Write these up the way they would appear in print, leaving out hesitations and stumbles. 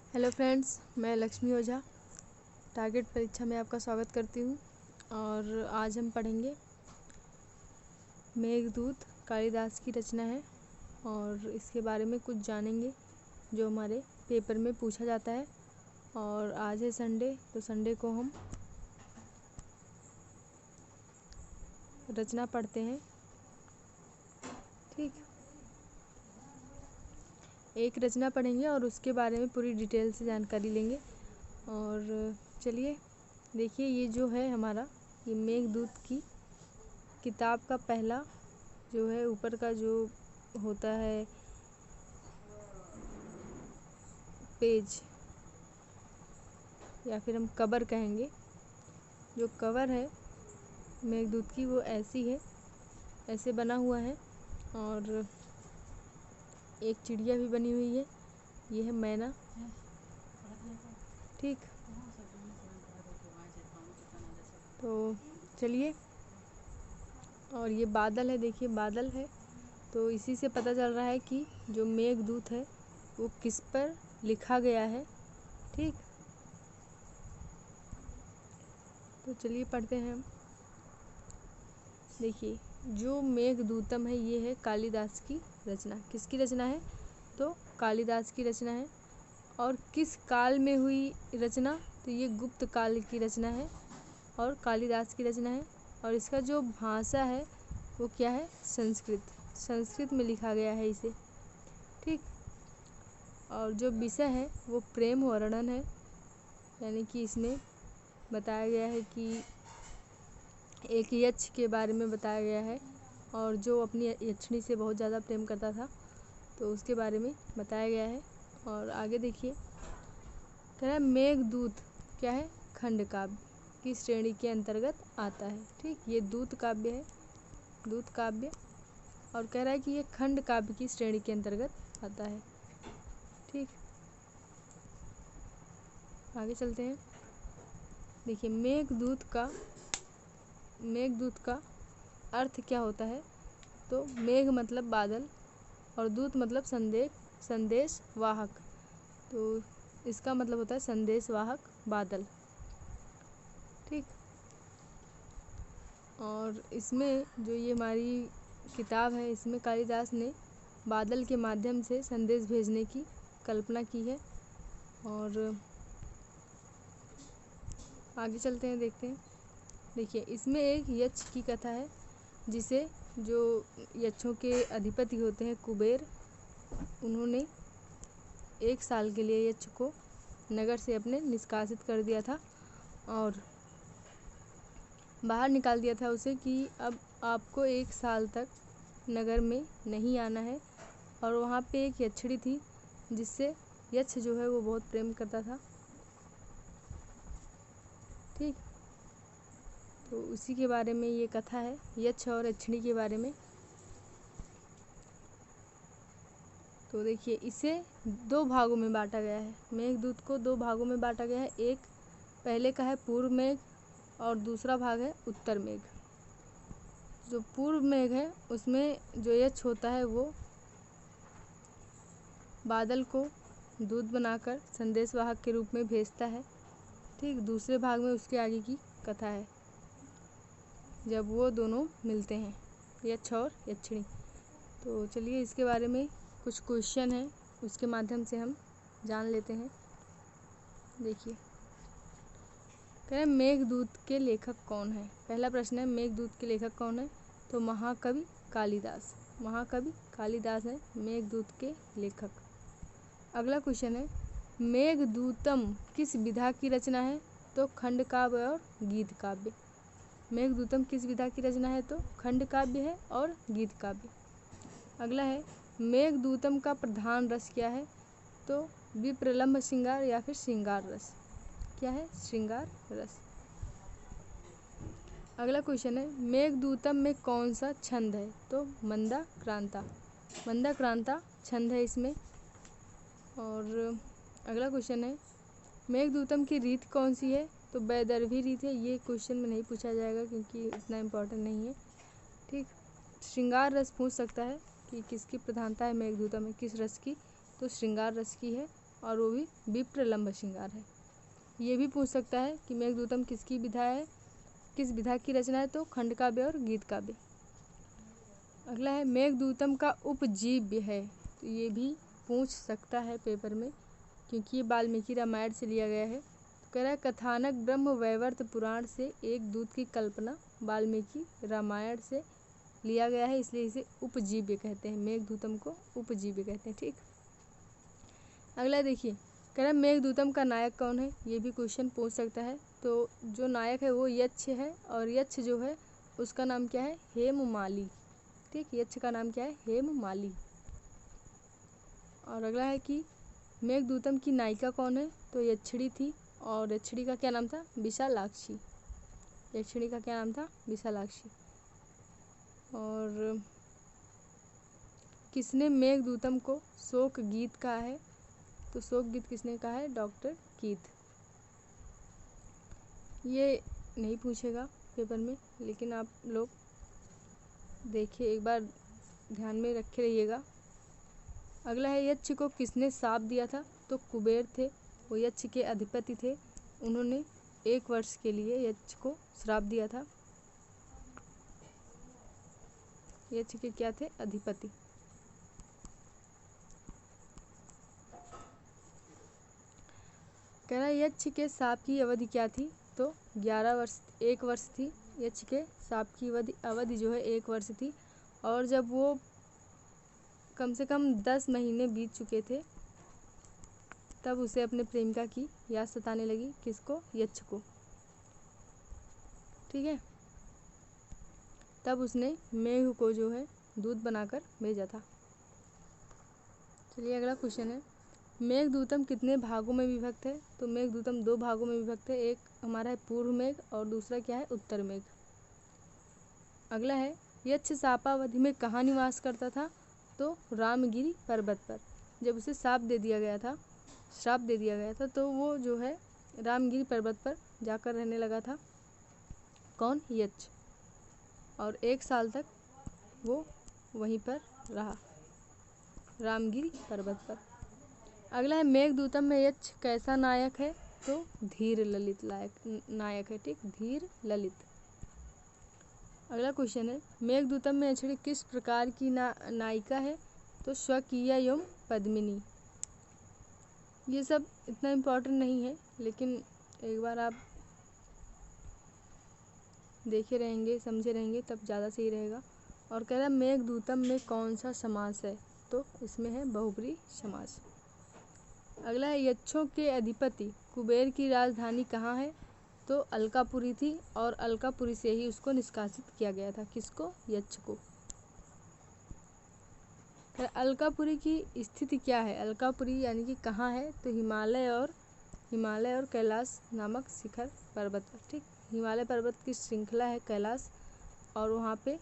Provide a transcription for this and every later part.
Hello friends, मैं लक्ष्मी ओझा target परीक्षा में आपका स्वागत करती हूँ। और आज हम पढ़ेंगे मेघदूत, कालिदास की रचना है और इसके बारे में कुछ जानेंगे जो हमारे पेपर में पूछा जाता है। और आज है संडे, तो संडे को हम रचना पढ़ते हैं। ठीक, एक रचना पढ़ेंगे और उसके बारे में पूरी डिटेल से जानकारी लेंगे। और चलिए देखिए, ये जो है हमारा ये मेघदूत की किताब का पहला जो है ऊपर का जो होता है पेज या फिर हम कवर कहेंगे, जो कवर है मेघदूत की वो ऐसी है, ऐसे बना हुआ है। और एक चिड़िया भी बनी हुई है, ये है मैना। ठीक, तो चलिए, और ये बादल है, देखिए बादल है, तो इसी से पता चल रहा है कि जो मेघदूत है वो किस पर लिखा गया है। ठीक, तो चलिए पढ़ते हैं हम। देखिए, जो मेघदूतम है ये है कालिदास की रचना। किसकी रचना है? तो कालिदास की रचना है। और किस काल में हुई रचना? तो ये गुप्त काल की रचना है और कालिदास की रचना है। और इसका जो भाषा है वो क्या है? संस्कृत। संस्कृत में लिखा गया है इसे। ठीक, और जो विषय है वो प्रेम वर्णन है, यानी कि इसमें बताया गया है कि एक यक्ष के बारे में बताया गया है और जो अपनी यक्षिणी से बहुत ज़्यादा प्रेम करता था, तो उसके बारे में बताया गया है। और आगे देखिए, कह रहा है मेघदूत क्या है? खंड काव्य की श्रेणी के अंतर्गत आता है। ठीक, ये दूत काव्य है, दूत काव्य, और कह रहा है कि ये खंड काव्य की श्रेणी के अंतर्गत आता है। ठीक, आगे चलते हैं। देखिए, मेघदूत का अर्थ क्या होता है? तो मेघ मतलब बादल और दूत मतलब संदेश वाहक, तो इसका मतलब होता है संदेश वाहक बादल। ठीक, और इसमें जो ये हमारी किताब है, इसमें कालिदास ने बादल के माध्यम से संदेश भेजने की कल्पना की है। और आगे चलते हैं, देखते हैं। देखिए, इसमें एक यक्ष की कथा है, जिसे जो यक्षों के अधिपति होते हैं कुबेर, उन्होंने 1 साल के लिए यक्ष को नगर से अपने निष्कासित कर दिया था और बाहर निकाल दिया था उसे कि अब आपको 1 साल तक नगर में नहीं आना है। और वहाँ पे एक यक्षिणी थी जिससे यक्ष जो है वो बहुत प्रेम करता था। ठीक, तो उसी के बारे में ये कथा है, यक्ष और यक्षिणी के बारे में। तो देखिए, इसे 2 भागों में बांटा गया है। मेघदूत को 2 भागों में बांटा गया है। एक पहले का है पूर्व मेघ और दूसरा भाग है उत्तर मेघ। जो पूर्व मेघ है उसमें जो यक्ष होता है वो बादल को दूत बनाकर संदेशवाहक के रूप में भेजता है। ठीक, दूसरे भाग में उसके आगे की कथा है, जब वो दोनों मिलते हैं, यक्ष और यक्षिणी। तो चलिए, इसके बारे में कुछ क्वेश्चन है, उसके माध्यम से हम जान लेते हैं। देखिए, कह रहे मेघदूत के लेखक कौन है? पहला प्रश्न है, मेघदूत के लेखक कौन है? तो महाकवि कालिदास। महाकवि कालिदास है मेघदूत के लेखक। अगला क्वेश्चन है, मेघदूतम किस विधा की रचना है? तो खंड काव्य और गीत काव्य। मेघदूतम किस विधा की रचना है? तो खंड काव्य है और गीत काव्य। अगला है, मेघदूतम का प्रधान रस क्या है? तो विप्रलंभ श्रृंगार या फिर श्रृंगार रस। क्या है? श्रृंगार रस। अगला क्वेश्चन है, मेघदूतम में कौन सा छंद है? तो मंदा क्रांता। मंदा क्रांता छंद है इसमें। और अगला क्वेश्चन है, मेघदूतम की रीत कौन सी है? तो वैदर्भी रीत है। ये क्वेश्चन में नहीं पूछा जाएगा क्योंकि इतना इम्पोर्टेंट नहीं है। ठीक, श्रृंगार रस पूछ सकता है कि किसकी प्रधानता है मेघदूतम में, किस रस की? तो श्रृंगार रस की है। और वो भी विप्र लंब श्रृंगार है। ये भी पूछ सकता है कि मेघदूतम किसकी विधा है, किस विधा की रचना है, तो खंड काव्य और गीत काव्य। अगला है मेघदूतम का उपजीव्य है, तो ये भी पूछ सकता है पेपर में, क्योंकि ये वाल्मीकि रामायण से लिया गया है। तो कह रहा है कथानक ब्रह्म वैवर्त पुराण से एक दूत की कल्पना वाल्मीकि रामायण से लिया गया है, इसलिए इसे उपजीव्य कहते हैं, मेघदूतम को उपजीव्य कहते हैं। ठीक, अगला देखिए, कह रहा है मेघदूतम का नायक कौन है, ये भी क्वेश्चन पूछ सकता है। तो जो नायक है वो यक्ष है, और यक्ष जो है उसका नाम क्या है, हेममाली। ठीक, यक्ष का नाम क्या है, हेममाली। और अगला है कि मेघदूतम की नायिका कौन है, तो यक्षिणी थी, और यक्षिणी का क्या नाम था, विशालाक्षी। यक्षिणी का क्या नाम था, विशालाक्षी। और किसने मेघदूतम को शोक गीत कहा है, तो शोक गीत किसने कहा है, डॉक्टर कीथ। ये नहीं पूछेगा पेपर में, लेकिन आप लोग देखिए, एक बार ध्यान में रखे रहिएगा। अगला है यक्ष को किसने शाप दिया था, तो कुबेर थे, वो यक्ष के अधिपति थे, उन्होंने 1 वर्ष के लिए यक्ष को श्राप दिया था। यक्ष के क्या थे, अधिपति। कह रहा है यक्ष के शाप की अवधि क्या थी, तो 11 वर्ष 1 वर्ष थी। यक्ष के शाप की अवधि जो है 1 वर्ष थी, और जब वो कम से कम 10 महीने बीत चुके थे, तब उसे अपने प्रेमिका की याद सताने लगी, किसको, यक्ष को। ठीक है, तब उसने मेघ को जो है दूत बनाकर भेजा था। चलिए अगला क्वेश्चन है, मेघदूतम कितने भागों में विभक्त है, तो मेघदूतम 2 भागों में विभक्त है, एक हमारा है पूर्व मेघ और दूसरा क्या है, उत्तर मेघ। अगला है यक्ष शापावधि में कहाँ निवास करता था, तो रामगिरी पर्वत पर। जब उसे श्राप दे दिया गया था, तो वो जो है रामगिरी पर्वत पर जाकर रहने लगा था, कौन, यक्ष। और 1 साल तक वो वहीं पर रहा, रामगिरी पर्वत पर। अगला है मेघदूतम में यक्ष कैसा नायक है, तो धीर ललित नायक है। ठीक, धीर ललित। अगला क्वेश्चन है मेघदूतम में यक्षिणी किस प्रकार की नायिका है, तो स्वकीय एवं पद्मिनी। ये सब इतना इम्पोर्टेंट नहीं है, लेकिन एक बार आप देखे रहेंगे, समझे रहेंगे, तब ज़्यादा सही रहेगा। और कह रहा है मेघदूतम में कौन सा समास है, तो इसमें है बहुब्री समास। अगला है यक्षों के अधिपति कुबेर की राजधानी कहाँ है, तो अलकापुरी थी, और अलकापुरी से ही उसको निष्कासित किया गया था, किसको, यक्ष को। अलकापुरी की स्थिति क्या है, अलकापुरी यानी कि कहाँ है, तो हिमालय और कैलाश नामक शिखर पर्वत पर। ठीक, हिमालय पर्वत की श्रृंखला है कैलाश, और वहाँ पे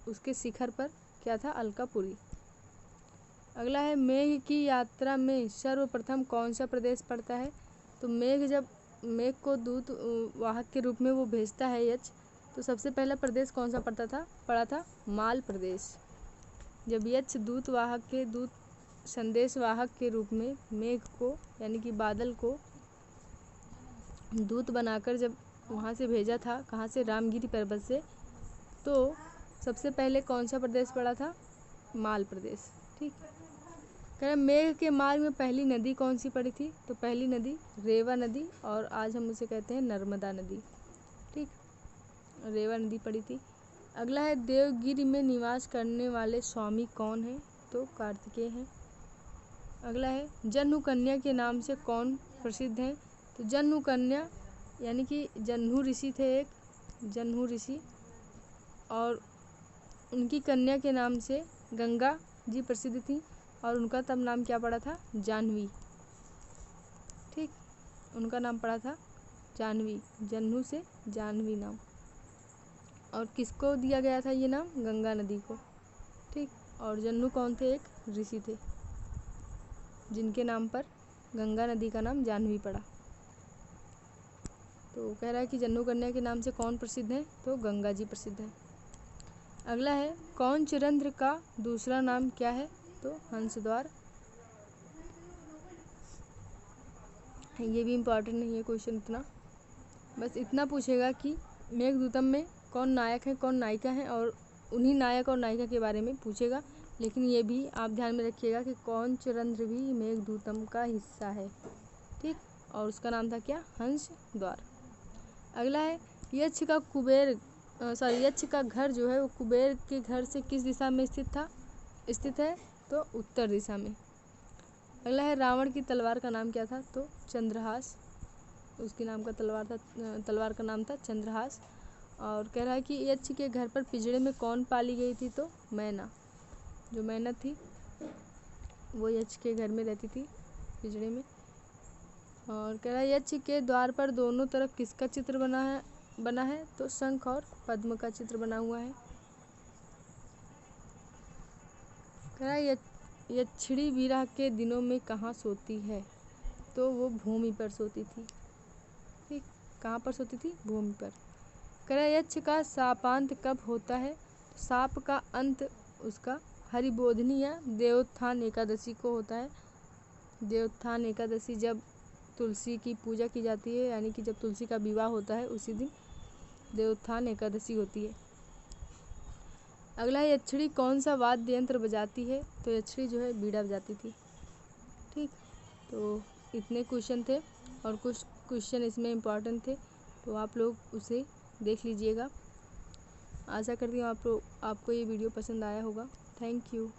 उसके शिखर पर क्या था, अलकापुरी। अगला है मेघ की यात्रा में सर्वप्रथम कौन सा प्रदेश पड़ता है, तो जब मेघ को दूत वाहक के रूप में वो भेजता है यक्ष, तो सबसे पहला प्रदेश कौन सा पड़ा था, माल प्रदेश। जब यक्ष दूत संदेश वाहक के रूप में मेघ को यानी कि बादल को दूत बनाकर जब वहाँ से भेजा था, कहाँ से, रामगिरी पर्वत से, तो सबसे पहले कौन सा प्रदेश पड़ा था, माल प्रदेश। ठीक, कह रहे मेघ के मार्ग में पहली नदी कौन सी पड़ी थी, तो पहली नदी रेवा नदी, और आज हम उसे कहते हैं नर्मदा नदी। ठीक, रेवा नदी पड़ी थी। अगला है देवगिरी में निवास करने वाले स्वामी कौन है, तो कार्तिकेय हैं। अगला है जन्हू कन्या के नाम से कौन प्रसिद्ध है, तो जन्हू कन्या यानी कि जन्हू ऋषि थे एक, जन्हू ऋषि, और उनकी कन्या के नाम से गंगा जी प्रसिद्ध थी, और उनका तब नाम क्या पड़ा था, जाह्नवी। ठीक, उनका नाम पड़ा था जाह्नवी, जन्हू से जाह्नवी नाम। और किसको दिया गया था ये नाम, गंगा नदी को। ठीक, और जन्हू कौन थे, एक ऋषि थे, जिनके नाम पर गंगा नदी का नाम जाह्नवी पड़ा। तो कह रहा है कि जन्हू कन्या के नाम से कौन प्रसिद्ध है, तो गंगा जी प्रसिद्ध है। अगला है कौन चिरंध्र का दूसरा नाम क्या है, तो हंसद्वार। ये भी इम्पॉर्टेंट नहीं है क्वेश्चन इतना, बस इतना पूछेगा कि मेघदूतम में कौन नायक है कौन नायिका है, और उन्हीं नायक और नायिका के बारे में पूछेगा। लेकिन ये भी आप ध्यान में रखिएगा कि कौन चरंद्र भी मेघदूतम का हिस्सा है, ठीक, और उसका नाम था क्या, हंस द्वार। अगला है यक्ष का यक्ष का घर जो है वो कुबेर के घर से किस दिशा में स्थित है, तो उत्तर दिशा में। अगला है रावण की तलवार का नाम क्या था, तो चंद्रहास, उसके नाम का तलवार का नाम था चंद्रहास। और कह रहा है कि यक्ष के घर पर पिंजड़े में कौन पाली गई थी, तो मैना, जो मैना थी वो यक्ष के घर में रहती थी पिंजड़े में। और कह रहा है यक्ष के द्वार पर दोनों तरफ किसका चित्र बना है, तो शंख और पद्म का चित्र बना हुआ है। कह रहा है यक्षिणी विरह के दिनों में कहाँ सोती है, तो वो भूमि पर सोती थी, ठीक, कहाँ पर सोती थी, भूमि पर। कह रहा है यक्ष का शापांत कब होता है, साप का अंत उसका हरिबोधिनी या देवोत्थान एकादशी को होता है। देवोत्थान एकादशी जब तुलसी की पूजा की जाती है, यानी कि जब तुलसी का विवाह होता है उसी दिन देवोत्थान एकादशी होती है। अगला है यक्षिणी कौन सा वाद्य यंत्र बजाती है, तो यक्षिणी जो है बीड़ा बजाती थी, ठीक। तो इतने क्वेश्चन थे और कुछ क्वेश्चन इसमें इम्पॉर्टेंट थे, तो आप लोग उसे देख लीजिएगा। आशा करती हूँ आपको ये वीडियो पसंद आया होगा। Thank you.